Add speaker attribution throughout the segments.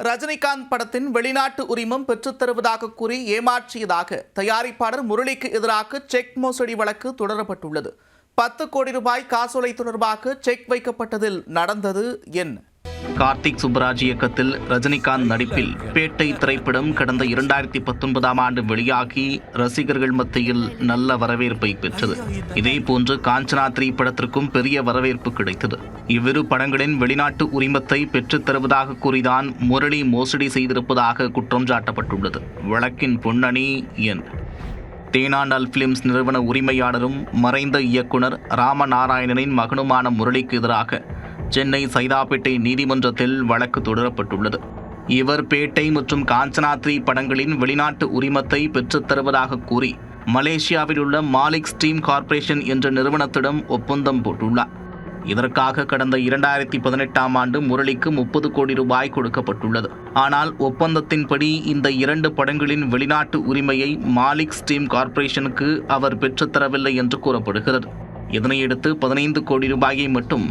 Speaker 1: ரஜினிகாந்த் படத்தின் வெளிநாட்டு உரிமம் பெற்றுத் தருவதாக கூறி ஏமாற்றியதாக தயாரிப்பாளர் முரளிக்கு எதிராக செக் மோசடி வழக்கு தொடரப்பட்டுள்ளது. 10 கோடி ரூபாய் காசோலை தொடர்பாக செக் வைக்கப்பட்டதில் நடந்தது என்ன?
Speaker 2: கார்த்திக் சுப்புராஜ் இயக்கத்தில் ரஜினிகாந்த் நடிப்பில் பேட்டை திரைப்படம் கடந்த 2019ஆம் ஆண்டு வெளியாகி ரசிகர்கள் மத்தியில் நல்ல வரவேற்பை பெற்றது. இதேபோன்று காஞ்சனா 3 படத்திற்கும் பெரிய வரவேற்பு கிடைத்தது. இவ்விரு படங்களின் வெளிநாட்டு உரிமத்தை பெற்றுத் தருவதாக கூறிதான் முரளி மோசடி செய்திருப்பதாக குற்றம் சாட்டப்பட்டுள்ளது. வழக்கின் பொன்னணி என்ன? தேனாண்டால் பிலிம்ஸ் நிறுவன உரிமையாளரும் மறைந்த இயக்குனர் ராமநாராயணனின் மகனுமான முரளிக்கு எதிராக சென்னை சைதாப்பேட்டை நீதிமன்றத்தில் வழக்கு தொடரப்பட்டுள்ளது. இவர் பேட்டை மற்றும் காஞ்சனா 3 படங்களின் வெளிநாட்டு உரிமத்தை பெற்றுத் தருவதாக கூறி மலேசியாவில் உள்ள மாலிக் ஸ்டீம் கார்ப்பரேஷன் என்ற நிறுவனத்திடம் ஒப்பந்தம் போட்டுள்ளார். இதற்காக கடந்த 2018ஆம் ஆண்டு முரளிக்கு 30 கோடி ரூபாய் கொடுக்கப்பட்டுள்ளது. ஆனால் ஒப்பந்தத்தின்படி இந்த 2 படங்களின் வெளிநாட்டு உரிமையை மாலிக் ஸ்டீம் கார்ப்பரேஷனுக்கு அவர் பெற்றுத்தரவில்லை என்று கூறப்படுகிறது. இதனையடுத்து 15 கோடி ரூபாயை மட்டும்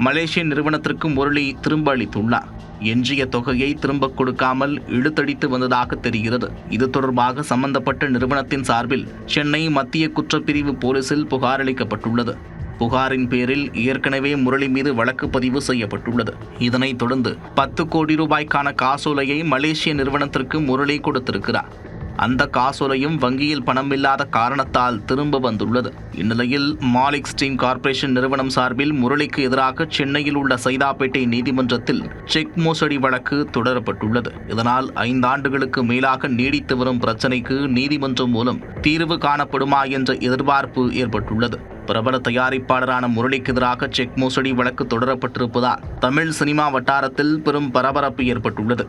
Speaker 2: மலேசிய நிறுவனத்திற்கு முரளி திரும்ப அளித்துள்ளார். எஞ்சிய தொகையை திரும்ப கொடுக்காமல் இழுத்தடித்து வந்ததாக தெரிகிறது. இது தொடர்பாக சம்பந்தப்பட்ட நிறுவனத்தின் சார்பில் சென்னை மத்திய குற்றப்பிரிவு போலீசில் புகார் அளிக்கப்பட்டுள்ளது. புகாரின் பேரில் ஏற்கனவே முரளி மீது வழக்கு பதிவு செய்யப்பட்டுள்ளது. இதனைத் தொடர்ந்து 10 கோடி ரூபாய்க்கான காசோலையை மலேசிய நிறுவனத்திற்கு முரளி கொடுத்திருக்கிறார். அந்த காசோலையும் வங்கியில் பணம் இல்லாத காரணத்தால் திரும்ப வந்துள்ளது. இந்நிலையில் மாலிக் ஸ்டீம் கார்ப்பரேஷன் நிறுவனம் சார்பில் முரளிக்கு எதிராக சென்னையில் உள்ள சைதாப்பேட்டை நீதிமன்றத்தில் செக் மோசடி வழக்கு தொடரப்பட்டுள்ளது. இதனால் 5 ஆண்டுகளுக்கு மேலாக நீடித்து வரும் பிரச்சினைக்கு நீதிமன்றம் மூலம் தீர்வு காணப்படுமா என்ற எதிர்பார்ப்பு ஏற்பட்டுள்ளது. பிரபல தயாரிப்பாளரான முரளிக்கு எதிராக செக் மோசடி வழக்கு தொடரப்பட்டிருப்பதால் தமிழ் சினிமா வட்டாரத்தில் பெரும் பரபரப்பு ஏற்பட்டுள்ளது.